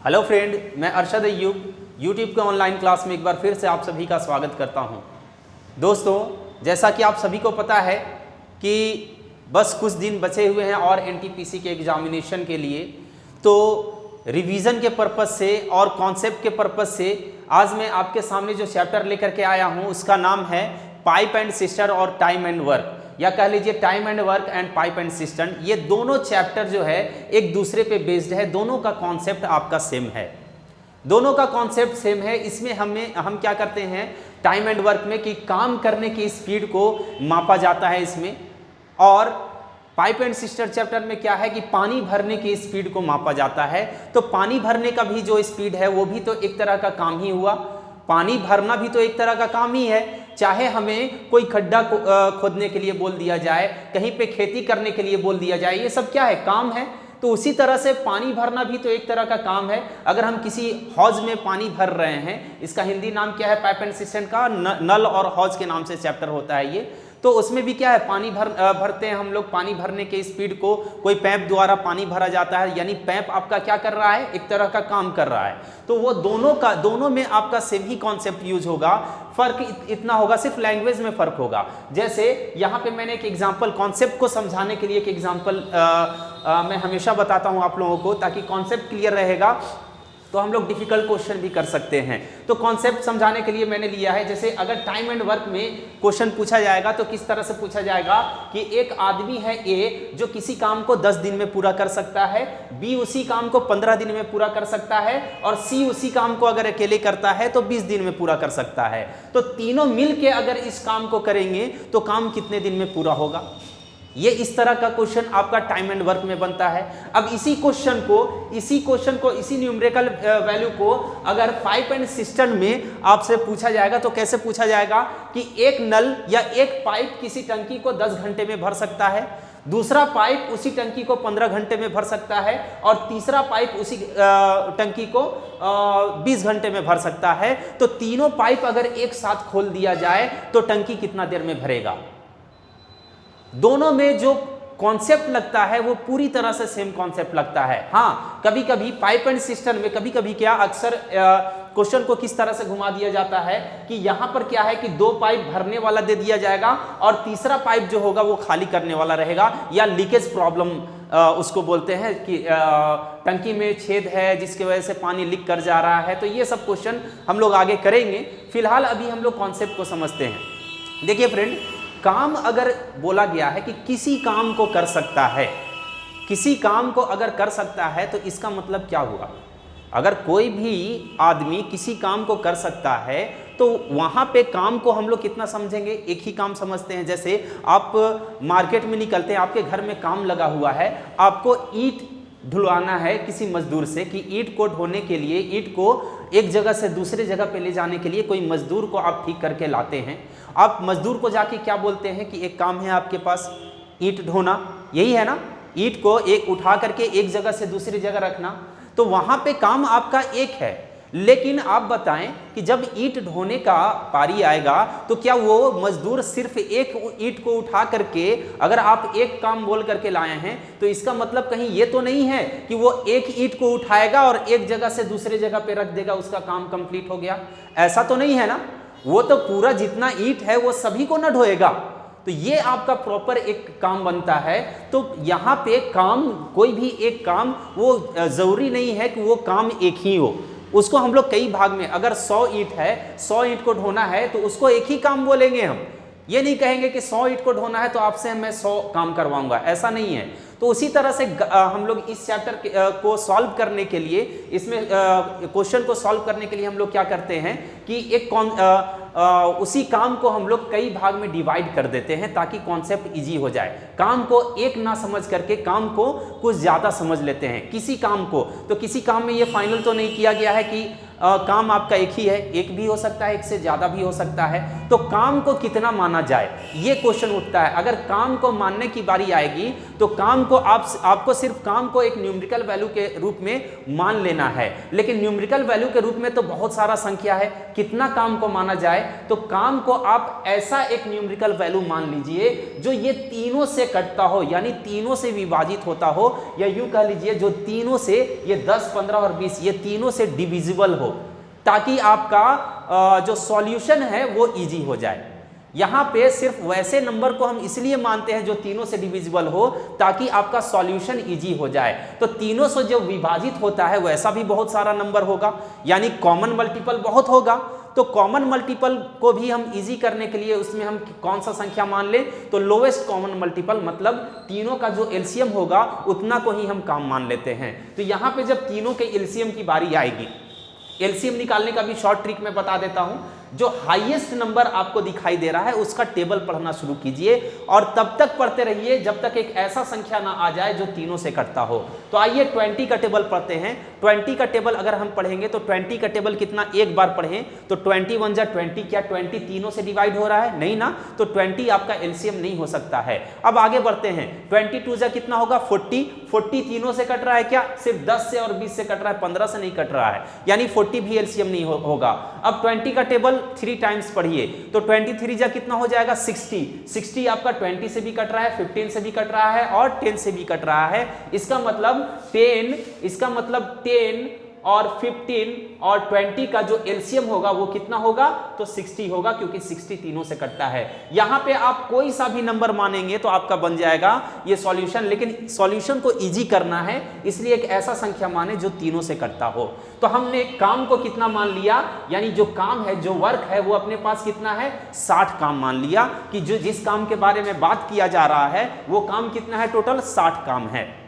Hello friend, मैं अरशद अय्यूब YouTube के online class में एक बार फिर से आप सभी का स्वागत करता हूं। दोस्तों, जैसा कि आप सभी को पता है कि बस कुछ दिन बचे हुए हैं और एनटीपीसी के एग्जामिनेशन के लिए, तो रिवीजन के पर्पज़ से और कॉन्सेप्ट के पर्पज़ से आज मैं आपके सामने जो चैप्टर लेकर के आया हूं उसका नाम है पाइप एंड सिस्टम और टाइम एंड वर्क, या कह लीजिए time and work and pipe and system. ये दोनों चैप्टर जो है एक दूसरे पे बेस्ड है, दोनों का कॉन्सेप्ट आपका सेम है, दोनों का कॉन्सेप्ट सेम है। इसमें हम क्या करते हैं टाइम एंड वर्क में कि काम करने की स्पीड को मापा जाता है इसमें, और पाइप एंड सिस्टम चैप्टर में क्या है कि पानी भरने की स्पीड को मापा जाता है। तो पानी भरने का भी जो स्पीड है वो भी तो एक तरह का काम ही हुआ, पानी भरना भी तो एक तरह का काम ही है। चाहे हमें कोई खड्डा खोदने के लिए बोल दिया जाए, कहीं पे खेती करने के लिए बोल दिया जाए, ये सब क्या है, काम है। तो उसी तरह से पानी भरना भी तो एक तरह का काम है। अगर हम किसी हौज में पानी भर रहे हैं, इसका हिंदी नाम क्या है, पाइप एंड सिस्टम का नल और हौज के नाम से चैप्टर होता है ये। तो उसमें भी क्या है, पानी भरते हैं हम लोग। पानी भरने के स्पीड को कोई पैप द्वारा पानी भरा जाता है, यानी पैप आपका क्या कर रहा है, एक तरह का काम कर रहा है। तो वो दोनों में आपका सेम ही कॉन्सेप्ट यूज होगा। फर्क इतना होगा, सिर्फ लैंग्वेज में फर्क होगा। जैसे यहाँ पे मैंने एक एग्जांपल, कॉन्सेप्ट को समझाने के लिए एक एग्जांपल मैं हमेशा बताता हूँ आप लोगों को, ताकि कॉन्सेप्ट क्लियर रहेगा तो हम लोग डिफिकल्ट क्वेश्चन भी कर सकते हैं। तो कॉन्सेप्ट समझाने के लिए मैंने लिया है, जैसे अगर टाइम एंड वर्क में क्वेश्चन पूछा जाएगा तो किस तरह से पूछा जाएगा कि एक आदमी है ए जो किसी काम को 10 दिन में पूरा कर सकता है, बी उसी काम को 15 दिन में पूरा कर सकता है, और सी उसी काम को अगर अकेले करता है तो 20 दिन में पूरा कर सकता है। तो तीनों मिल के अगर इस काम को करेंगे तो काम कितने दिन में पूरा होगा। ये इस तरह का क्वेश्चन आपका टाइम एंड वर्क में बनता है। अब इसी क्वेश्चन को इसी न्यूमेरिकल वैल्यू को अगर पाइप एंड सिस्टम में आपसे पूछा जाएगा तो कैसे पूछा जाएगा कि एक नल या एक पाइप किसी टंकी को 10 घंटे में भर सकता है, दूसरा पाइप उसी टंकी को 15 घंटे में भर सकता है, और तीसरा पाइप उसी टंकी को 20 घंटे में भर सकता है। तो तीनों पाइप अगर एक साथ खोल दिया जाए तो टंकी कितना देर में भरेगा। दोनों में जो कॉन्सेप्ट लगता है वो पूरी तरह से सेम कॉन्सेप्ट लगता है। हाँ, कभी कभी पाइप एंड सिस्टम में कभी कभी क्या अक्सर क्वेश्चन को किस तरह से घुमा दिया जाता है कि यहाँ पर क्या है कि 2 पाइप भरने वाला दे दिया जाएगा और तीसरा पाइप जो होगा वो खाली करने वाला रहेगा, या लीकेज प्रॉब्लम उसको बोलते हैं कि टंकी में छेद है जिसकी वजह से पानी लीक कर जा रहा है। तो ये सब क्वेश्चन हम लोग आगे करेंगे। फिलहाल अभी हम लोग कॉन्सेप्ट को समझते हैं। देखिए फ्रेंड, काम अगर बोला गया है कि किसी काम को कर सकता है, किसी काम को अगर कर सकता है तो इसका मतलब क्या हुआ। अगर कोई भी आदमी किसी काम को कर सकता है तो वहाँ पे काम को हम लोग कितना समझेंगे, एक ही काम समझते हैं। जैसे आप मार्केट में निकलते हैं, आपके घर में काम लगा हुआ है, आपको ईंट ढुलवाना है किसी मजदूर से, कि ईंट को ढोने के लिए, ईंट को एक जगह से दूसरे जगह पे ले जाने के लिए कोई मजदूर को आप ठीक करके लाते हैं। आप मजदूर को जाके क्या बोलते हैं कि एक काम है आपके पास ईंट ढोना, यही है ना, ईंट को एक उठा करके एक जगह से दूसरी जगह रखना। तो वहाँ पे काम आपका एक है, लेकिन आप बताएं कि जब ईंट ढोने का पारी आएगा तो क्या वो मजदूर सिर्फ एक ईंट को उठा करके, अगर आप एक काम बोल करके लाए हैं तो इसका मतलब कहीं ये तो नहीं है कि वो एक ईंट को उठाएगा और एक जगह से दूसरे जगह पे रख देगा, उसका काम कंप्लीट हो गया, ऐसा तो नहीं है ना। वो तो पूरा जितना ईंट है वो सभी को ना ढोएगा। तो ये आपका प्रॉपर एक काम बनता है। तो यहाँ पे काम, कोई भी एक काम, वो जरूरी नहीं है कि वो काम एक ही हो, उसको हम लोग कई भाग में, अगर 100 ईंट है, 100 ईंट को ढोना है तो उसको एक ही काम बोलेंगे हम। ये नहीं कहेंगे कि 100 ईंट को ढोना है तो आपसे मैं 100 काम करवाऊंगा, ऐसा नहीं है। तो उसी तरह से हम लोग इस चैप्टर को सॉल्व करने के लिए, इसमें क्वेश्चन को सॉल्व करने के लिए हम लोग क्या करते हैं कि एक उसी काम को हम लोग कई भाग में डिवाइड कर देते हैं ताकि कॉन्सेप्ट इजी हो जाए। काम को एक ना समझ करके काम को कुछ ज़्यादा समझ लेते हैं। किसी काम को, तो किसी काम में ये फाइनल तो नहीं किया गया है कि काम आपका एक ही है, एक भी हो सकता है, एक से ज़्यादा भी हो सकता है। तो काम को कितना माना जाए, ये क्वेश्चन उठता है। अगर काम को मानने की बारी आएगी तो तो काम को आपको सिर्फ काम को एक न्यूमेरिकल वैल्यू के रूप में मान लेना है। लेकिन न्यूमेरिकल वैल्यू के रूप में तो बहुत सारा संख्या है, कितना काम को माना जाए? तो काम को आप ऐसा एक न्यूमेरिकल वैल्यू मान लीजिए जो ये तीनों से कटता हो, यानी तीनों से विभाजित होता हो, या यूं कह लीजिए जो तीनों से, ये 10, 15 और 20, ये तीनों से डिविजिबल हो, ताकि आपका जो सॉल्यूशन है वो इजी हो जाए। यहां पे सिर्फ वैसे नंबर को हम इसलिए मानते हैं जो तीनों से डिविजिबल हो, ताकि आपका सॉल्यूशन इजी हो जाए। तो तीनों से जो विभाजित होता है वैसा भी बहुत सारा नंबर होगा, यानी कॉमन मल्टीपल बहुत होगा। तो कॉमन मल्टीपल को भी हम इजी करने के लिए उसमें हम कौन सा संख्या मान लें? तो लोएस्ट कॉमन मल्टीपल, मतलब तीनों का जो एलसीएम होगा उतना को ही हम काम मान लेते हैं। तो यहां पे जब तीनों के एलसीएम की बारी आएगी, एलसीएम निकालने का भी शॉर्ट ट्रिक मैं बता देता हूं। जो हाईएस्ट नंबर आपको दिखाई दे रहा है उसका टेबल पढ़ना शुरू कीजिए और तब तक पढ़ते रहिए जब तक एक ऐसा संख्या ना आ जाए जो तीनों से कटता हो। तो आइए 20 का टेबल पढ़ते हैं। 20 का टेबल अगर हम पढ़ेंगे तो 20 का टेबल कितना, एक बार पढ़ें तो 21 जा 20, क्या 20 तीनों से डिवाइड हो रहा है? नहीं ना, तो 20 आपका एलसीएम नहीं हो सकता है। अब आगे बढ़ते हैं, 22 जा कितना होगा? 40, 40 तीनों से कट रहा है क्या? सिर्फ 10 से और 20 से कट रहा है, 15 से नहीं कट रहा है, यानी 40 भी एलसीएम नहीं होगा। अब 20 का टेबल 3 टाइम्स पढ़िए तो 23 जा कितना हो जाएगा? 60, 60 आपका 20 से भी कट रहा है, 15 से भी कट रहा है और 10 से भी कट रहा है। इसका मतलब 10 और 15 और 20 का जो एलसीएम होगा वो कितना होगा? तो 60 होगा, क्योंकि 60 तीनों से कटता है। यहां पे आप कोई सा भी नंबर मानेंगे तो आपका बन जाएगा ये सॉल्यूशन, लेकिन सॉल्यूशन को इजी करना है, इसलिए एक ऐसा संख्या माने जो तीनों से कटता हो। तो हमने काम को कितना मान लिया, यानी जो काम है, जो वर्क है, वो अपने पास कितना है? 60 काम मान लिया कि जो जिस काम के बारे में बात किया जा रहा है वो काम कितना है? टोटल 60 काम है।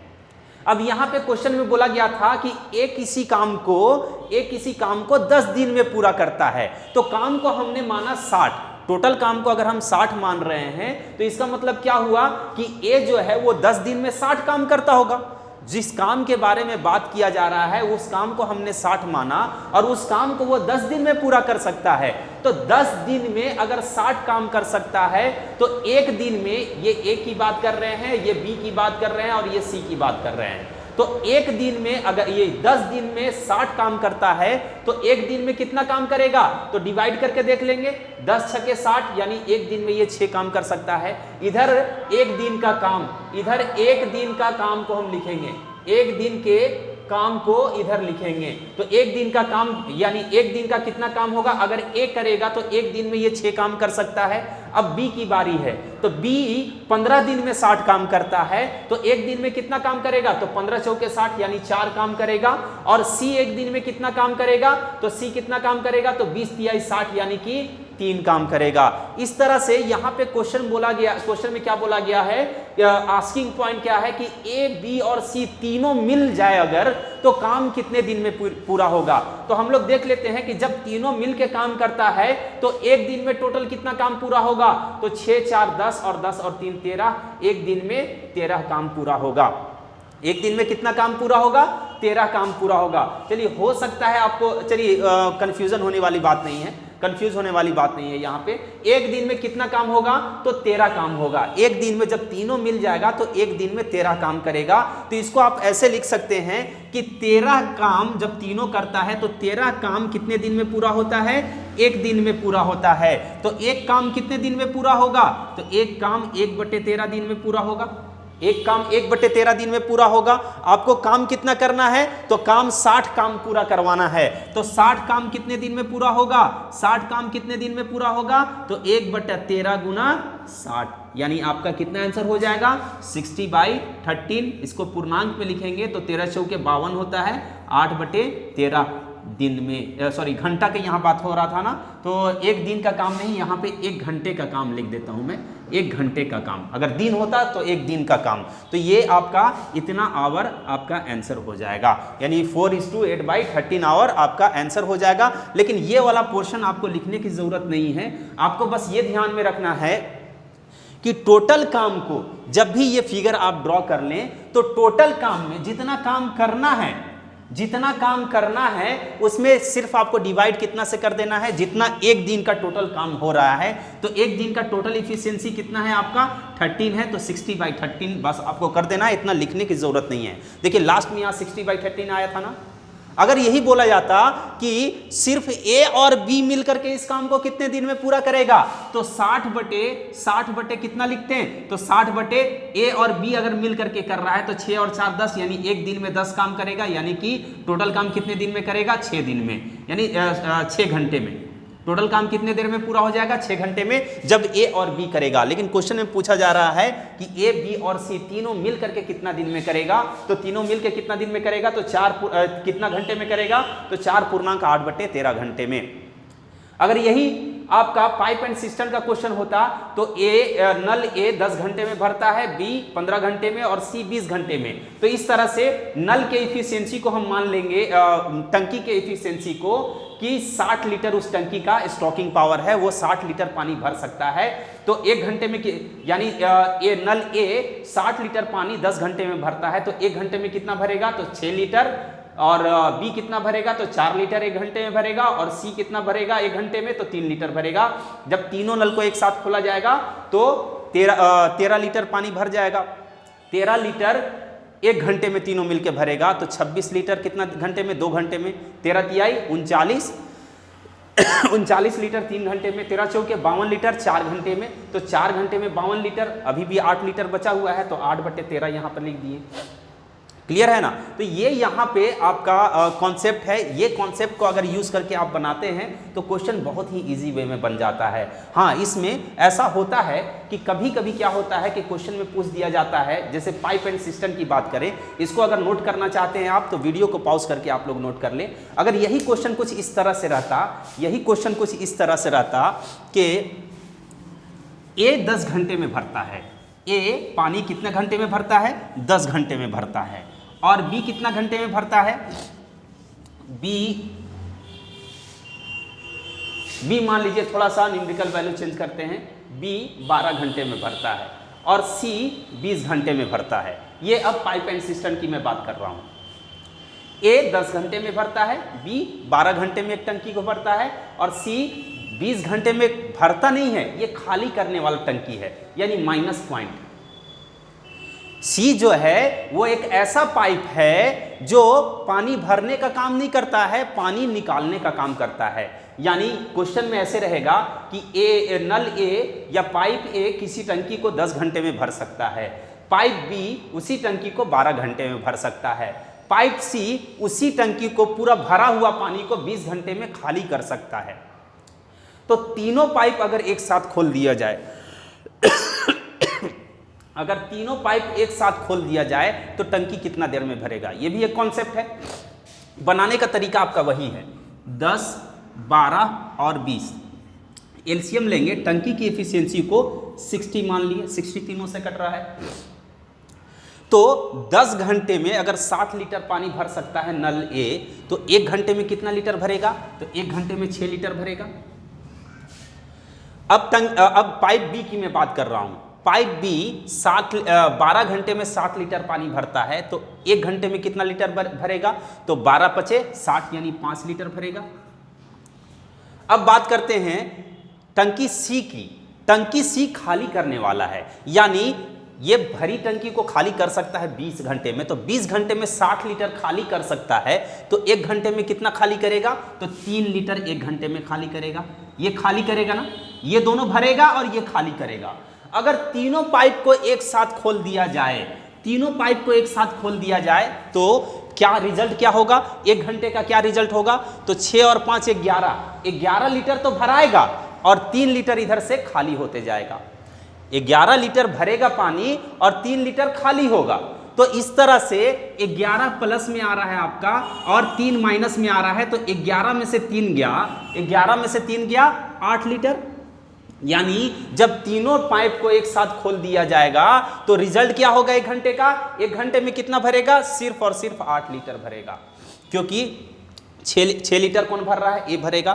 अब यहां पे क्वेश्चन में बोला गया था कि एक किसी काम को 10 दिन में पूरा करता है, तो काम को हमने माना 60, टोटल काम को अगर हम 60 मान रहे हैं तो इसका मतलब क्या हुआ कि ए जो है वो 10 दिन में 60 काम करता होगा। जिस काम के बारे में बात किया जा रहा है उस काम को हमने 60 माना और उस काम को वो 10 दिन में पूरा कर सकता है। तो 10 दिन में अगर 60 काम कर सकता है तो एक दिन में, ये ए की बात कर रहे हैं, ये बी की बात कर रहे हैं और ये सी की बात कर रहे हैं, तो एक दिन में अगर ये 10 दिन में 60 काम करता है तो एक दिन में कितना काम करेगा? तो डिवाइड करके देख लेंगे, 10 छके 60, यानी एक दिन में ये 6 काम कर सकता है। इधर एक दिन का काम को हम लिखेंगे, एक दिन के काम को इधर लिखेंगे, तो एक दिन का काम, यानी एक दिन का कितना काम होगा? अगर ए करेगा तो एक दिन में ये 6 काम कर सकता है। अब बी की बारी है, तो बी 15 दिन में 60 काम करता है, तो एक दिन में कितना काम करेगा? तो 15 चौके 60, यानी 4 काम करेगा। और सी एक दिन में कितना काम करेगा? तो सी कितना काम करेगा? तो 20 तिहाई 60, यानी कि 3 काम करेगा। इस तरह से यहाँ पे क्वेश्चन में क्या बोला गया है, आस्किंग पॉइंट क्या है कि ए, बी और सी तीनों मिल जाए अगर, तो काम कितने दिन में पूरा होगा। तो हम लोग देख लेते हैं कि जब तीनों मिल के काम करता है तो एक दिन में टोटल कितना काम पूरा होगा? तो 6, 4, 10 और 10 और 3, 13, एक दिन में 13 काम पूरा होगा। एक दिन में कितना काम पूरा होगा? 13 काम पूरा होगा। चलिए, हो सकता है आपको, चलिए कंफ्यूजन होने वाली बात नहीं है, कंफ्यूज होने वाली बात नहीं है। यहाँ पे एक दिन में कितना काम होगा? तो 13 काम होगा। एक दिन में जब तीनों मिल जाएगा तो एक दिन में 13 काम करेगा। तो इसको आप ऐसे लिख सकते हैं कि 13 काम जब तीनों करता है तो 13 काम कितने दिन में पूरा होता है? एक दिन में पूरा होता है। तो एक काम कितने दिन में पूरा होगा? तो एक काम 1/13 दिन में पूरा होगा। एक काम 1/13 दिन में पूरा होगा। आपको काम कितना करना है? तो काम 60 काम पूरा करवाना है। तो 60 काम कितने दिन में पूरा होगा? 60 काम कितने दिन में पूरा होगा? तो 1/13 गुना 60, यानी आपका कितना आंसर हो जाएगा? 60/13। इसको पूर्णांक में लिखेंगे तो 13 चौके 52 होता है, 8/13 दिन में, सॉरी घंटा के यहाँ बात हो रहा था ना, तो एक दिन का काम नहीं, यहाँ पे 1 घंटे का काम लिख देता हूँ मैं, 1 घंटे का काम। अगर दिन होता तो 1 दिन का काम। तो ये आपका इतना आवर आपका आंसर हो जाएगा, यानी 4:8/13 आवर आपका आंसर हो जाएगा। लेकिन ये वाला पोर्शन आपको लिखने की जरूरत नहीं है, आपको बस ये ध्यान में रखना है कि टोटल काम को जब भी ये फिगर आप ड्रॉ कर लें तो टोटल काम में जितना काम करना है जितना काम करना है उसमें सिर्फ आपको डिवाइड कितना से कर देना है, जितना एक दिन का टोटल काम हो रहा है। तो एक दिन का टोटल इफिशियंसी कितना है आपका 13 है, तो 60/13 बस आपको कर देना है, इतना लिखने की जरूरत नहीं है। देखिए लास्ट में यहाँ 60/13 आया था ना। अगर यही बोला जाता कि सिर्फ ए और बी मिलकर के इस काम को कितने दिन में पूरा करेगा, तो 60 बटे कितना लिखते हैं, तो 60 बटे ए और बी अगर मिल करके कर रहा है तो 6 और 4 10, यानी एक दिन में 10 काम करेगा, यानी कि टोटल काम कितने दिन में करेगा 6 दिन में, यानी 6 घंटे में। टोटल काम कितने देर में पूरा हो जाएगा 6 घंटे में, जब ए और बी करेगा। लेकिन क्वेश्चन में पूछा जा रहा है कि ए बी और सी तीनों मिल करके कितना दिन में करेगा, तो तीनों मिल के कितना दिन में करेगा, तो कितना घंटे में करेगा, तो 4.8/13 घंटे में। अगर यही आपका पाइप एंड सिस्टम का क्वेश्चन होता तो नल ए 10 घंटे में भरता है, बी 15 घंटे में और सी 20 घंटे में। तो इस तरह से नल के इफिशियंसी को हम मान लेंगे, टंकी के इफिशियंसी को, कि 60 लीटर उस टंकी का स्टॉकिंग पावर है, वो 60 लीटर पानी भर सकता है। तो 1 घंटे में यानी नल ए 60 लीटर पानी 10 घंटे में भरता है, तो 1 घंटे में कितना भरेगा, तो 6 लीटर, और बी कितना भरेगा, तो 4 लीटर 1 घंटे में भरेगा, और सी कितना भरेगा 1 घंटे में, तो 3 लीटर भरेगा। जब तीनों नल को एक साथ खोला जाएगा तो 13 लीटर पानी भर जाएगा। 13 लीटर 1 घंटे में तीनों मिलके भरेगा, तो 26 लीटर कितना घंटे में, 2 घंटे में, 13 तिहाई 39 लीटर 3 घंटे में, 13 चौके 52 लीटर 4 घंटे में, तो 4 घंटे में 52 लीटर, अभी भी 8 लीटर बचा हुआ है, तो 8/13 यहाँ पर लिख दिए। क्लियर है ना। तो ये यहाँ पे आपका कॉन्सेप्ट है। ये कॉन्सेप्ट को अगर यूज करके आप बनाते हैं तो क्वेश्चन बहुत ही इजी वे में बन जाता है। हाँ, इसमें ऐसा होता है कि कभी कभी क्या होता है कि क्वेश्चन में पूछ दिया जाता है, जैसे पाइप एंड सिस्टम की बात करें, इसको अगर नोट करना चाहते हैं आप तो वीडियो को पॉज करके आप लोग नोट कर लें। अगर यही क्वेश्चन कुछ इस तरह से रहता, कि ए 10 घंटे में भरता है, ए पानी कितने घंटे में भरता है, 10 घंटे में भरता है, और बी कितना घंटे में भरता है, बी मान लीजिए थोड़ा सा न्यूमेरिकल वैल्यू चेंज करते हैं, बी 12 घंटे में भरता है, और सी 20 घंटे में भरता है। ये अब पाइप एंड सिस्टम की मैं बात कर रहा हूं। ए 10 घंटे में भरता है, बी 12 घंटे में एक टंकी को भरता है, और सी 20 घंटे में भरता नहीं है, ये खाली करने वाला टंकी है, यानी माइनस पॉइंट। सी जो है वो एक ऐसा पाइप है जो पानी भरने का काम नहीं करता है, पानी निकालने का काम करता है। यानी क्वेश्चन में ऐसे रहेगा कि नल ए या पाइप ए किसी टंकी को 10 घंटे में भर सकता है, पाइप बी उसी टंकी को 12 घंटे में भर सकता है, पाइप सी उसी टंकी को पूरा भरा हुआ पानी को 20 घंटे में खाली कर सकता है। तो तीनों पाइप अगर एक साथ खोल दिया जाए अगर तीनों पाइप एक साथ खोल दिया जाए तो टंकी कितना देर में भरेगा, ये भी एक कॉन्सेप्ट है। बनाने का तरीका आपका वही है, 10, 12 और 20 एलसीएम लेंगे, टंकी की एफिशिएंसी को 60 मान लिए, 60 तीनों से कट रहा है, तो 10 घंटे में अगर 60 लीटर पानी भर सकता है नल ए, तो 1 घंटे में कितना लीटर भरेगा, तो 1 घंटे में 6 लीटर भरेगा। अब पाइप बी की मैं बात कर रहा हूं। पाइप बी 12 घंटे में 60 लीटर पानी भरता है, तो 1 घंटे में कितना लीटर भरेगा, तो 12 पचे 60 यानी 5 लीटर भरेगा। अब बात करते हैं टंकी सी की। टंकी सी खाली करने वाला है, यानी ये भरी टंकी को खाली कर सकता है 20 घंटे में, तो 20 घंटे में 60 लीटर खाली कर सकता है, तो 1 घंटे में कितना खाली करेगा, तो 3 लीटर 1 घंटे में खाली करेगा। ये खाली करेगा ना, ये दोनों भरेगा और ये खाली करेगा। अगर तीनों पाइप को एक साथ खोल दिया जाए, तो क्या रिजल्ट क्या होगा, 1 घंटे का क्या रिजल्ट होगा, तो 6 और 5 11 लीटर तो भराएगा और 3 लीटर इधर से खाली होते जाएगा। 11 लीटर भरेगा पानी और 3 लीटर खाली होगा। तो इस तरह से 11 प्लस में आ रहा है आपका और 3 माइनस में आ रहा है, तो 11 में से 3 गया 8 लीटर। यानी जब तीनों पाइप को एक साथ खोल दिया जाएगा तो रिजल्ट क्या होगा 1 घंटे का, 1 घंटे में कितना भरेगा, सिर्फ और सिर्फ 8 लीटर भरेगा। क्योंकि 6 लीटर कौन भर रहा है, ए भरेगा,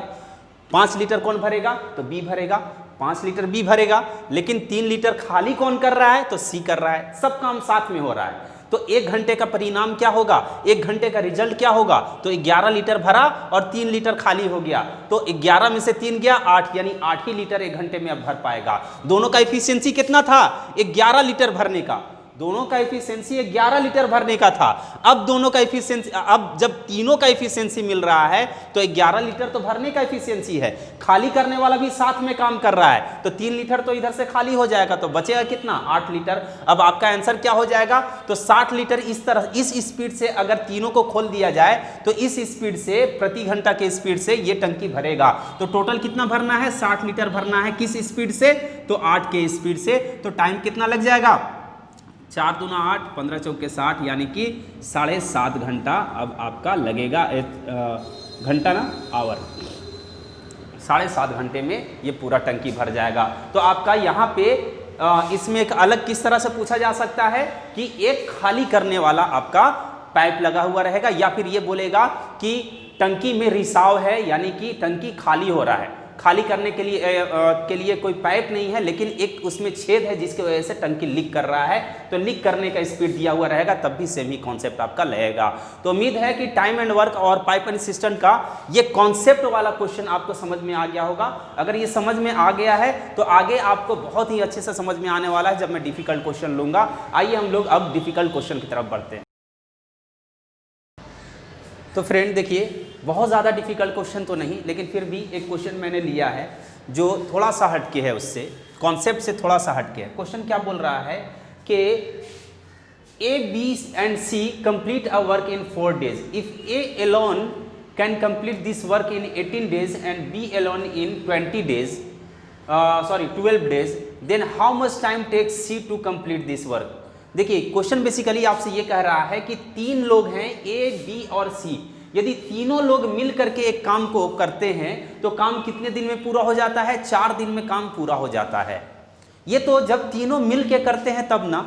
5 लीटर कौन भरेगा, तो बी भरेगा, 5 लीटर बी भरेगा, लेकिन 3 लीटर खाली कौन कर रहा है, तो सी कर रहा है। सब काम साथ में हो रहा है। तो 1 घंटे का परिणाम क्या होगा, 1 घंटे का रिजल्ट क्या होगा, तो 11 लीटर भरा और 3 लीटर खाली हो गया, तो 11 में से 3 गया 8, यानी 8 ही लीटर 1 घंटे में अब भर पाएगा। दोनों का एफिशिएंसी कितना था, 11 लीटर भरने का, दोनों का एफिशिएंसी 11 लीटर भरने का था। अब दोनों का एफिशिएंसी, अब जब तीनों का एफिशिएंसी मिल रहा है तो 11 लीटर तो भरने का एफिशिएंसी है, खाली करने वाला भी साथ में काम कर रहा है, तो 3 लीटर तो इधर से खाली हो जाएगा, तो बचेगा कितना, 8 लीटर। अब आपका आंसर क्या हो जाएगा, तो 60 लीटर इस तरह, इस स्पीड से अगर तीनों को खोल दिया जाए तो इस स्पीड से, प्रति घंटा के स्पीड से ये टंकी भरेगा। तो टोटल कितना भरना है, 60 लीटर भरना है, किस स्पीड से, तो 8 के स्पीड से। तो टाइम कितना लग जाएगा, 4 दूना 8, 15 चौके 60, यानी कि 7.5 घंटा अब आपका लगेगा, घंटा ना, आवर, 7.5 घंटे में ये पूरा टंकी भर जाएगा। तो आपका यहाँ पे इसमें एक अलग किस तरह से पूछा जा सकता है कि एक खाली करने वाला आपका पाइप लगा हुआ रहेगा, या फिर ये बोलेगा कि टंकी में रिसाव है, यानी कि टंकी खाली हो रहा है, खाली करने के लिए कोई पाइप नहीं है, लेकिन एक उसमें छेद है जिसकी वजह से टंकी लीक कर रहा है, तो लीक करने का स्पीड दिया हुआ रहेगा, तब भी सेम ही कॉन्सेप्ट आपका लगेगा। तो उम्मीद है कि टाइम एंड वर्क और पाइप एंड सिस्टम का ये कॉन्सेप्ट वाला क्वेश्चन आपको समझ में आ गया होगा। अगर ये समझ में आ गया है तो आगे आपको बहुत ही अच्छे से समझ में आने वाला है जब मैं डिफिकल्ट क्वेश्चन लूंगा। आइए हम लोग अब डिफिकल्ट क्वेश्चन की तरफ बढ़ते हैं। तो फ्रेंड देखिए, बहुत ज़्यादा डिफिकल्ट क्वेश्चन तो नहीं, लेकिन फिर भी एक क्वेश्चन मैंने लिया है जो थोड़ा सा हटके है, उससे कॉन्सेप्ट से थोड़ा सा हटके है। क्वेश्चन क्या बोल रहा है कि A, B and C complete a work in 4 days. If A alone can complete this work in 18 days and B alone in 12 days, then how much time takes C to complete this work? देखिए question basically आपसे ये कह रहा है कि 3 लोग हैं, ए, B और सी, यदि तीनों लोग मिल करके एक काम को करते हैं तो काम कितने दिन में पूरा हो जाता है, 4 दिन में काम पूरा हो जाता है। ये तो जब तीनों मिल के करते हैं तब ना।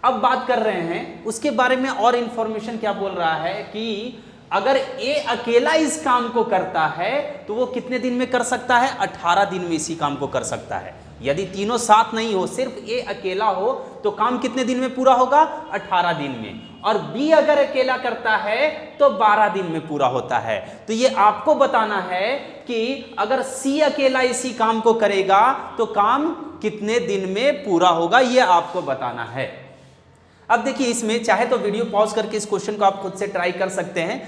अब बात कर रहे हैं उसके बारे में, और इंफॉर्मेशन क्या बोल रहा है कि अगर ए अकेला इस काम को करता है तो वो कितने दिन में कर सकता है, 18 दिन में इसी काम को कर सकता है। यदि तीनों साथ नहीं हो, सिर्फ ए अकेला हो, तो काम कितने दिन में पूरा होगा, 18 दिन में। और बी अगर अकेला करता है तो 12 दिन में पूरा होता है। तो ये आपको बताना है कि अगर सी अकेला इसी काम को करेगा तो काम कितने दिन में पूरा होगा, ये आपको बताना है। अब देखिए इसमें चाहे तो वीडियो पॉज करके इस क्वेश्चन को आप खुद से ट्राई कर सकते हैं।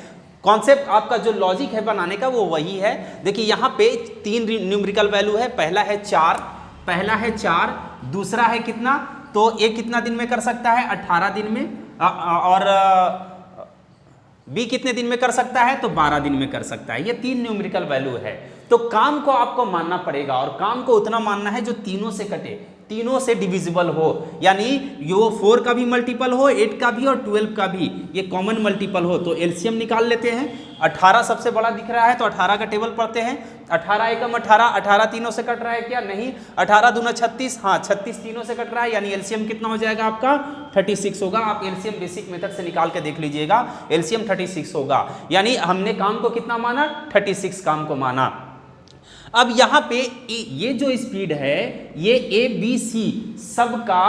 कॉन्सेप्ट आपका जो लॉजिक है बनाने का वो वही है। देखिए यहाँ पे 3 न्यूमेरिकल वैल्यू है, पहला है 4, दूसरा है कितना, तो ए कितना दिन में कर सकता है, 18 दिन में, और बी कितने दिन में कर सकता है, तो 12 दिन में कर सकता है। ये 3 न्यूमेरिकल वैल्यू है। तो काम को आपको मानना पड़ेगा, और काम को उतना मानना है जो तीनों से कटे, तीनों से डिविजिबल हो, यानी यो 4 का भी मल्टीपल हो, 8 का भी और 12 का भी ये कॉमन मल्टीपल हो। तो एलसीएम निकाल लेते हैं। 18 सबसे बड़ा दिख रहा है तो 18 का टेबल पढ़ते हैं। 18 एकम 18, 18 तीनों से कट रहा है क्या, नहीं। 18 दूना 36, हाँ 36 तीनों से कट रहा है, यानी एलसीएम कितना हो जाएगा आपका, 36 होगा। आप एलसीएम बेसिक मेथड से निकाल के देख लीजिएगा, एलसीएम 36 होगा। यानी हमने काम को कितना माना, 36 काम को माना। अब यहाँ पे ये जो स्पीड है, ये ए बी सी सबका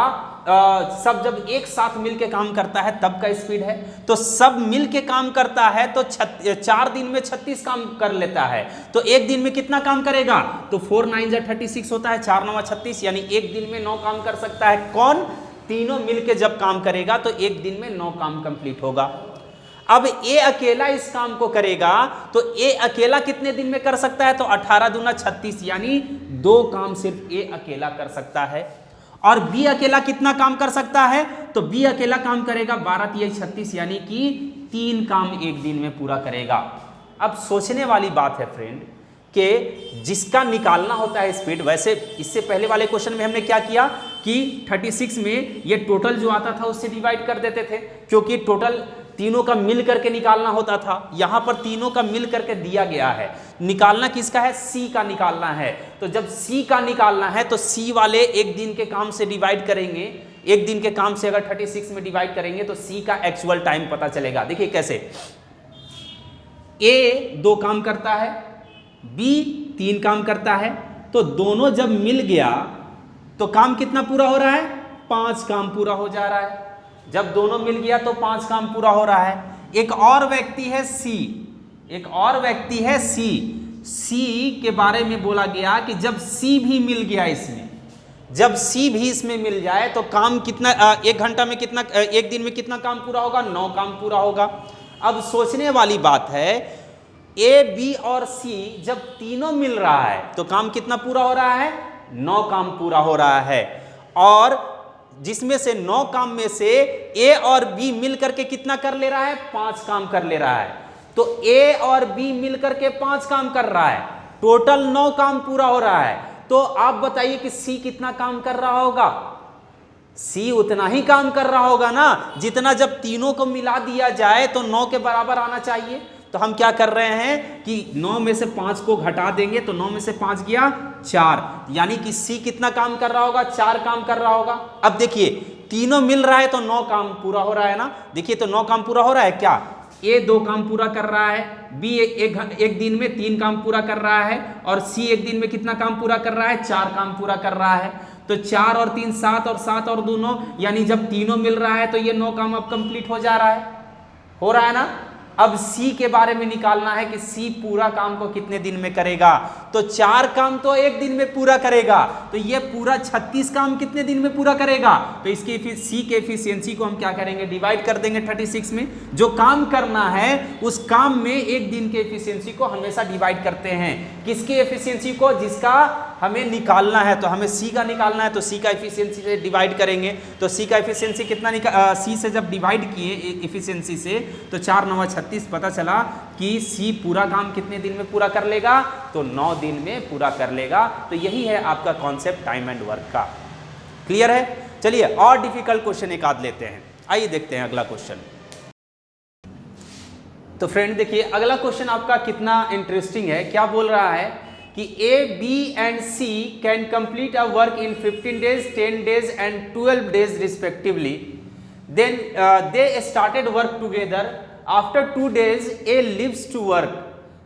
सब जब एक साथ मिलके काम करता है तब का स्पीड है। तो सब मिलके काम करता है तो 4 दिन में 36 काम कर लेता है। तो एक दिन में कितना काम करेगा, तो 4 9 जा 36 होता है, 4 9 36, यानी एक दिन में 9 काम कर सकता है। कौन, तीनों मिलके जब काम करेगा तो एक दिन में 9 काम कंप्लीट होगा। अब ए अकेला इस काम को करेगा तो ए अकेला कितने दिन में कर सकता है, तो 18 दूना 36, यानी 2 काम सिर्फ ए अकेला कर सकता है। और बी अकेला कितना काम कर सकता है, तो बी अकेला काम करेगा 12 3 36, यानी कि 3 काम एक दिन में पूरा करेगा। अब सोचने वाली बात है फ्रेंड कि जिसका निकालना होता है स्पीड, वैसे इससे पहले वाले क्वेश्चन में हमने क्या किया कि 36 में ये टोटल जो आता था उससे डिवाइड कर देते थे, क्योंकि टोटल तीनों का मिल करके निकालना होता था। यहां पर तीनों का मिल करके दिया गया है, निकालना किसका है, सी का निकालना है। तो जब सी का निकालना है तो सी वाले एक दिन के काम से डिवाइड करेंगे, एक दिन के काम से अगर 36 में डिवाइड करेंगे तो सी का एक्चुअल टाइम पता चलेगा। देखिए कैसे, ए 2 काम करता है, बी 3 काम करता है, तो दोनों जब मिल गया तो काम कितना पूरा हो रहा है, 5 काम पूरा हो जा रहा है। जब दोनों मिल गया तो 5 काम पूरा हो रहा है। एक और व्यक्ति है सी, एक और व्यक्ति है सी। सी के बारे में बोला गया कि जब सी भी मिल गया इसमें, जब सी भी इसमें मिल जाए तो काम कितना, 1 घंटा में कितना, 1 दिन में कितना काम पूरा होगा, 9 काम पूरा होगा। अब सोचने वाली बात है, ए बी और सी जब तीनों मिल रहा है तो काम कितना पूरा हो रहा है, 9 काम पूरा हो रहा है। और जिसमें से 9 काम में से ए और बी मिल करके कितना कर ले रहा है, 5 काम कर ले रहा है। तो ए और बी मिल करके 5 काम कर रहा है, टोटल 9 काम पूरा हो रहा है। तो आप बताइए कि सी कितना काम कर रहा होगा, सी उतना ही काम कर रहा होगा ना, जितना जब तीनों को मिला दिया जाए तो 9 के बराबर आना चाहिए। तो हम क्या कर रहे हैं कि 9 में से 5 को घटा देंगे तो 9 में से 5 गया 4, यानी कि सी कितना काम कर रहा होगा, 4 काम कर रहा होगा। अब देखिए तीनों मिल रहा है तो 9 काम पूरा हो रहा है ना, देखिए तो 9 काम पूरा हो रहा है क्या, ए 2 काम पूरा कर रहा है, बी एक दिन में 3 काम पूरा कर रहा है, और सी एक दिन में कितना काम पूरा कर रहा है, 4 काम पूरा कर रहा है। तो 4 और 3 7 और 7 और 2 9, यानी जब तीनों मिल रहा है तो ये 9 काम अब कंप्लीट हो जा रहा है, हो रहा है ना। अब सी के बारे में निकालना है कि सी पूरा काम को कितने दिन में करेगा। तो 4 काम तो एक दिन में पूरा करेगा, तो ये पूरा 36 काम कितने दिन में पूरा करेगा। तो इसके सी के एफिशिएंसी को हम क्या करेंगे, डिवाइड कर देंगे 36 में। जो काम करना है उस काम में एक दिन के एफिशिएंसी को हमेशा डिवाइड करते हैं, किसकी एफिशिएंसी को, जिसका हमें निकालना है। तो हमें सी का निकालना है तो सी का एफिशिएंसी से डिवाइड करेंगे। तो सी का एफिशिएंसी कितना सी से जब डिवाइड किए एफिशिएंसी से तो 4 9 36, पता चला कि सी पूरा काम कितने दिन में पूरा कर लेगा, तो 9 दिन में पूरा कर लेगा। तो यही है आपका कॉन्सेप्ट टाइम एंड वर्क का। क्लियर है। चलिए और डिफिकल्ट क्वेश्चन एक आध लेते हैं, आइए देखते हैं अगला क्वेश्चन। तो फ्रेंड देखिए अगला क्वेश्चन आपका कितना इंटरेस्टिंग है। क्या बोल रहा है कि A, B and C can complete a work in 15 days, 10 days and 12 days respectively. Then they started work together. After 2 days, A leaves to work,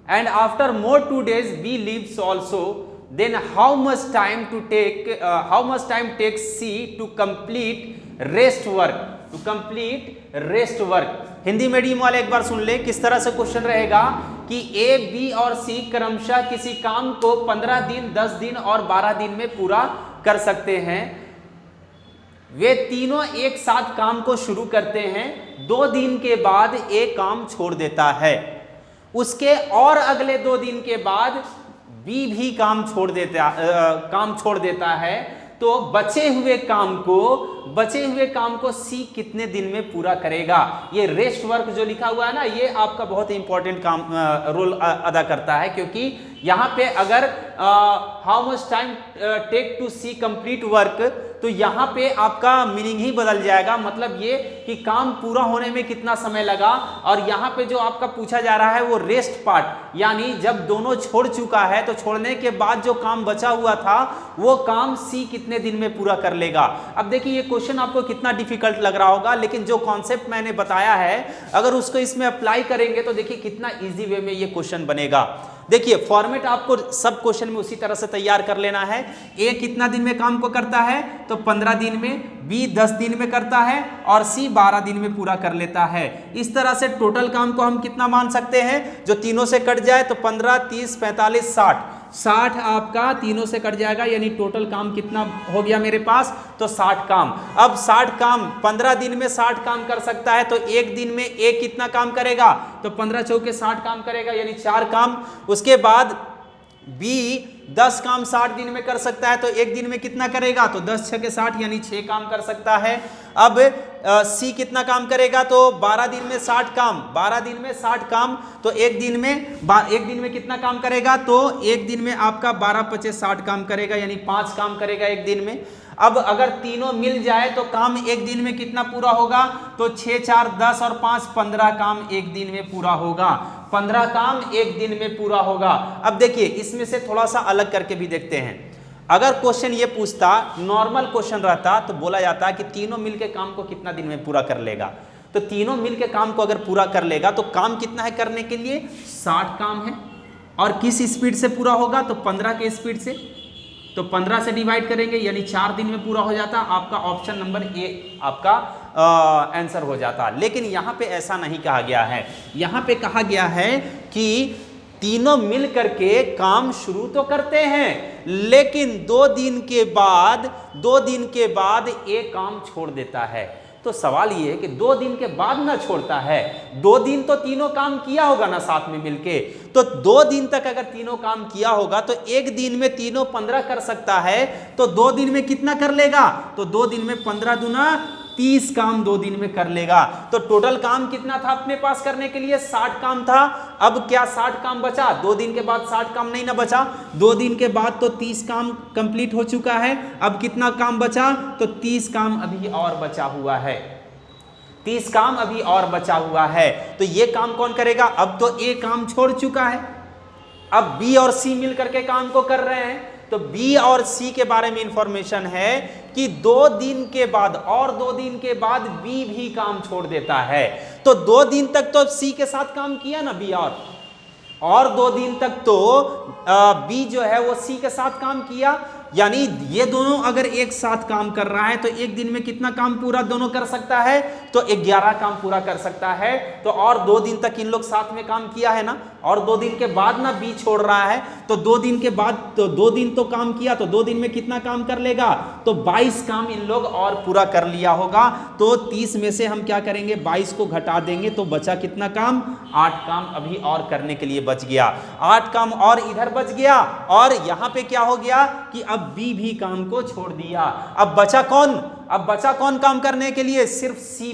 and after more 2 days, B leaves also. Then how much time takes C to complete rest work? To complete rest work. Hindi medium वाले एक बार सुन ले किस तरह से question रहेगा कि ए, B और सी क्रमशः किसी काम को 15 दिन, 10 दिन और 12 दिन में पूरा कर सकते हैं। वे तीनों एक साथ काम को शुरू करते हैं, 2 दिन के बाद ए काम छोड़ देता है, उसके और अगले 2 दिन के बाद बी भी काम छोड़ देता है। तो बचे हुए काम को सी कितने दिन में पूरा करेगा। ये रेस्ट वर्क जो लिखा हुआ है ना, ये आपका बहुत ही इंपॉर्टेंट रोल अदा करता है, क्योंकि यहाँ पे अगर how much time take to see complete work, तो यहाँ पे आपका मीनिंग ही बदल जाएगा। मतलब ये कि काम पूरा होने में कितना समय लगा, और यहाँ पे जो आपका पूछा जा रहा है वो रेस्ट पार्ट, यानी जब दोनों छोड़ चुका है तो छोड़ने के बाद जो काम बचा हुआ था वो काम सी कितने दिन में पूरा कर लेगा। अब देखिए ये क्वेश्चन आपको कितना डिफिकल्ट लग रहा होगा, लेकिन जो कॉन्सेप्ट मैंने बताया है अगर उसको इसमें अप्लाई करेंगे तो देखिए कितना ईजी वे में ये क्वेश्चन बनेगा। देखिए फॉर्मेट आपको सब क्वेश्चन में उसी तरह से तैयार कर लेना है। ए कितना दिन में काम को करता है, तो 15 दिन में, बी 10 दिन में करता है, और सी 12 दिन में पूरा कर लेता है। इस तरह से टोटल काम को हम कितना मान सकते हैं, जो तीनों से कट जाए तो 15 30 45 60 आपका तीनों से कट जाएगा, यानी टोटल काम कितना हो गया मेरे पास, तो 60 काम। अब 60 काम 15 दिन में 60 काम कर सकता है, तो एक दिन में एक कितना काम करेगा, तो 15 चौके 60 काम करेगा, यानी 4 काम। उसके बाद बी 10 काम 60 दिन में कर सकता है, तो एक दिन में कितना करेगा, तो 10 छके 60 यानी 6 काम कर सकता है। अब सी कितना काम करेगा, तो 12 दिन में 60 काम, 12 दिन में 60 काम, तो एक दिन में कितना काम करेगा, तो एक दिन में आपका 12 पचे 60 काम करेगा, यानी 5 काम करेगा एक दिन में। अब अगर तीनों मिल जाए तो काम एक दिन में कितना पूरा होगा, तो 6 4 10 और 5 15 काम एक दिन में पूरा होगा, 15 काम एक दिन में पूरा होगा। अब देखिए इसमें से थोड़ा सा अलग करके भी देखते हैं। अगर क्वेश्चन ये पूछता, नॉर्मल क्वेश्चन रहता, तो बोला जाता कि तीनों मिलके काम को कितना दिन में पूरा कर लेगा। तो तीनों मिलके काम को अगर पूरा कर लेगा तो काम कितना है करने के लिए, 60 काम है, और किस स्पीड से पूरा होगा, तो 15 के स्पीड से। तो 15 से डिवाइड करेंगे यानी 4 दिन में पूरा हो जाता। आपका ऑप्शन नंबर ए आपका आंसर हो जाता। लेकिन यहाँ पे ऐसा नहीं कहा गया है, यहाँ पे कहा गया है कि तीनों मिल करके काम शुरू तो करते हैं, लेकिन 2 दिन के बाद एक काम छोड़ देता है। तो सवाल ये है कि 2 दिन के बाद ना छोड़ता है, 2 दिन तो तीनों काम किया होगा ना साथ में मिलके, तो 2 दिन तक अगर तीनों काम किया होगा तो एक दिन में तीनों 15 कर सकता है, तो 2 दिन में कितना कर लेगा? तो 2 दिन में 15 दूना 30 काम 2 दिन में कर लेगा। तो टोटल काम कितना था अपने पास करने के लिए? 60 काम था। अब क्या 60 काम बचा? 2 दिन के बाद 60 काम नहीं ना बचा, 2 दिन के बाद तो 30 काम कंप्लीट हो चुका है। अब कितना काम बचा? तो 30 काम अभी और बचा हुआ है, 30 काम अभी और बचा हुआ है। तो ये काम कौन करेगा? अब तो ए काम छोड़ चुका है, अब बी और सी मिल करके काम को कर रहे हैं। तो बी और सी के बारे में इंफॉर्मेशन है कि 2 दिन के बाद और 2 दिन के बाद बी भी काम छोड़ देता है। तो 2 दिन तक तो सी के साथ काम किया ना बी, और 2 दिन तक तो बी जो है वो सी के साथ काम किया। यानी ये दोनों अगर एक साथ काम कर रहा है तो एक दिन में कितना काम पूरा दोनों कर सकता है? तो 11 काम पूरा कर सकता है। तो और 2 दिन तक इन लोग साथ में काम किया है ना, और 2 दिन के बाद ना बी छोड़ रहा है, तो 2 दिन के बाद तो 2 दिन तो काम किया, तो 2 दिन में कितना काम कर लेगा? तो 22 काम इन लोग और पूरा कर लिया होगा। तो 30 में से हम क्या करेंगे? 22 को घटा देंगे, तो बचा कितना काम? 8 काम अभी और करने के लिए बच गया, 8 काम और इधर बच गया। और यहां पे क्या हो गया कि अब बी भी काम को छोड़ दिया। अब बचा कौन काम करने के लिए? सिर्फ सी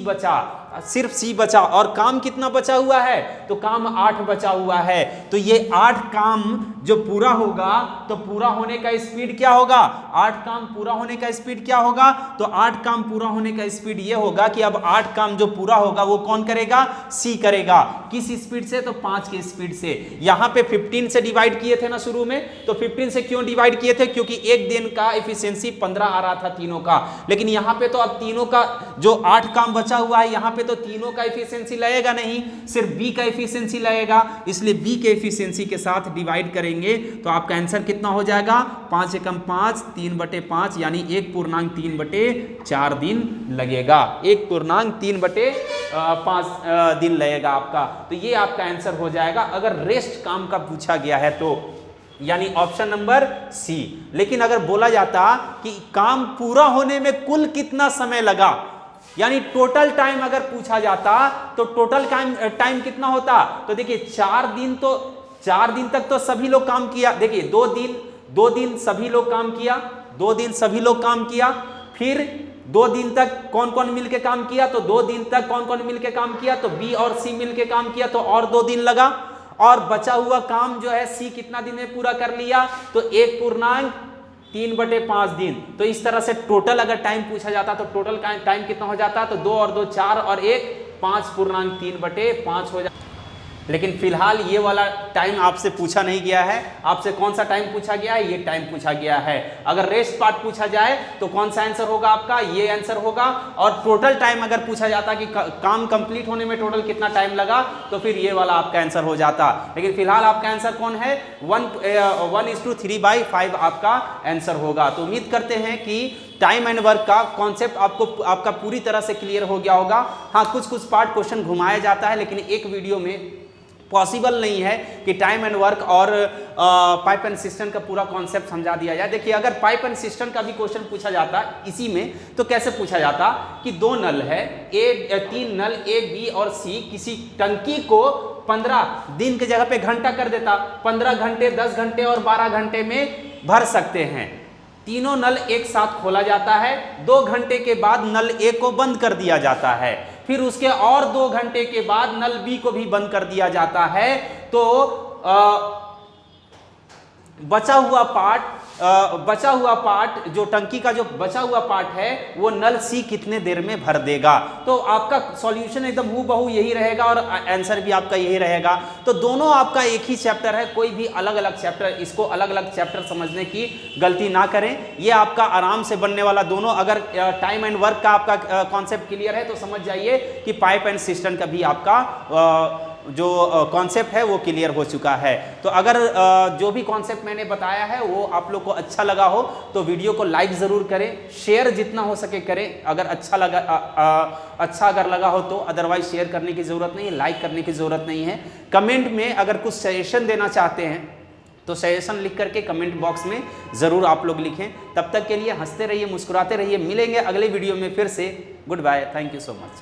बचा, और काम कितना बचा हुआ है? तो काम 8 बचा हुआ है। तो ये 8 काम जो पूरा होगा तो पूरा होने का स्पीड क्या होगा? 8 काम पूरा होने का स्पीड क्या होगा? तो 8 काम पूरा होने का स्पीड ये होगा कि अब 8 काम जो पूरा होगा वो कौन करेगा? सी करेगा। किस स्पीड से? तो 5 की स्पीड से। यहां पे 15 से डिवाइड किए थे ना शुरू में, तो 15 से क्यों डिवाइड किए थे? क्योंकि एक दिन का एफिशिएंसी 15 आ रहा था तीनों का, लेकिन यहां पे तो अब तीनों का जो 8 काम बचा हुआ है, यहां पे तो तीनों का एफिशिएंसी लगेगा नहीं, सिर्फ बी का एफिशिएंसी लगेगा। इसलिए बी के एफिशिएंसी के साथ डिवाइड करेंगे तो आपका आंसर कितना हो जाएगा? 5 एकम 5, 3/5 यानी 1.3/4 दिन लगेगा, 1.3/5 दिन लगेगा आपका। तो ये आपका आंसर हो जाएगा अगर रेस्ट काम का पूछा गया है तो, यानी ऑप्शन नंबर सी। लेकिन अगर बोला जाता कि काम पूरा होने में कुल कितना समय लगा, यानी टोटल टाइम अगर पूछा जाता तो टोटल टाइम कितना होता? तो देखिए 4 दिन तक तो सभी लोग काम किया। देखिए 2 दिन सभी लोग काम किया, 2 दिन सभी लोग काम किया, फिर 2 दिन तक कौन कौन मिलके काम किया? तो 2 दिन तक कौन कौन मिलके काम किया? तो बी और सी मिलके काम किया, तो और 2 दिन लगा। और बचा हुआ काम जो है सी कितना दिन में पूरा कर लिया? तो 1.3/5 दिन। तो इस तरह से टोटल अगर टाइम पूछा जाता तो टोटल टाइम कितना हो जाता? तो 2 और 2 4 और 1 5.3/5 हो जाता। लेकिन फिलहाल ये वाला टाइम आपसे पूछा नहीं गया है। आपसे कौन सा टाइम पूछा गया है? ये टाइम पूछा गया है। अगर रेस्ट पार्ट पूछा जाए तो कौन सा आंसर होगा आपका? ये आंसर होगा। और टोटल टाइम अगर पूछा जाता कि काम कंप्लीट होने में टोटल कितना टाइम लगा, तो फिर ये वाला आपका आंसर हो जाता। लेकिन फिलहाल आपका आंसर कौन है? 1:3/5 आपका आंसर होगा। तो उम्मीद करते हैं कि टाइम एंड वर्क का कॉन्सेप्ट आपका पूरी तरह से क्लियर हो गया होगा। हाँ, कुछ पार्ट क्वेश्चन घुमाया जाता है, लेकिन एक वीडियो में पॉसिबल नहीं है कि टाइम एंड वर्क और पाइप एंड सिस्टम का पूरा कॉन्सेप्ट समझा दिया जाए। देखिए अगर पाइप एंड सिस्टम का भी क्वेश्चन पूछा जाता इसी में, तो कैसे पूछा जाता कि 2 नल है, 3 नल ए बी और सी किसी टंकी को 15 दिन की जगह पे घंटा कर देता, 15 घंटे, 10 घंटे और 12 घंटे में भर सकते हैं। तीनों नल एक साथ खोला जाता है, 2 घंटे के बाद नल ए को बंद कर दिया जाता है, फिर उसके और 2 घंटे के बाद नल बी को भी बंद कर दिया जाता है। तो बचा हुआ पार्ट जो टंकी का जो बचा हुआ पार्ट है वो नल सी कितने देर में भर देगा। तो आपका सॉल्यूशन एकदम हूबहू यही रहेगा और आंसर भी आपका यही रहेगा। तो दोनों आपका एक ही चैप्टर है, कोई भी अलग अलग चैप्टर, इसको अलग अलग चैप्टर समझने की गलती ना करें। ये आपका आराम से बनने वाला दोनों। अगर टाइम एंड वर्क का आपका कॉन्सेप्ट क्लियर है तो समझ जाइए कि पाइप एंड सिस्टम का भी आपका जो कॉन्सेप्ट है वो क्लियर हो चुका है। तो अगर जो भी कॉन्सेप्ट मैंने बताया है वो आप लोग को अच्छा लगा हो तो वीडियो को लाइक ज़रूर करें, शेयर जितना हो सके करें अगर अच्छा लगा हो तो, अदरवाइज शेयर करने की ज़रूरत नहीं है, लाइक करने की ज़रूरत नहीं है। कमेंट में अगर कुछ सजेशन देना चाहते हैं तो सजेशन लिख करके कमेंट बॉक्स में ज़रूर आप लोग लिखें। तब तक के लिए हंसते रहिए, मुस्कुराते रहिए। मिलेंगे अगले वीडियो में फिर से। Good bye, thank you so much.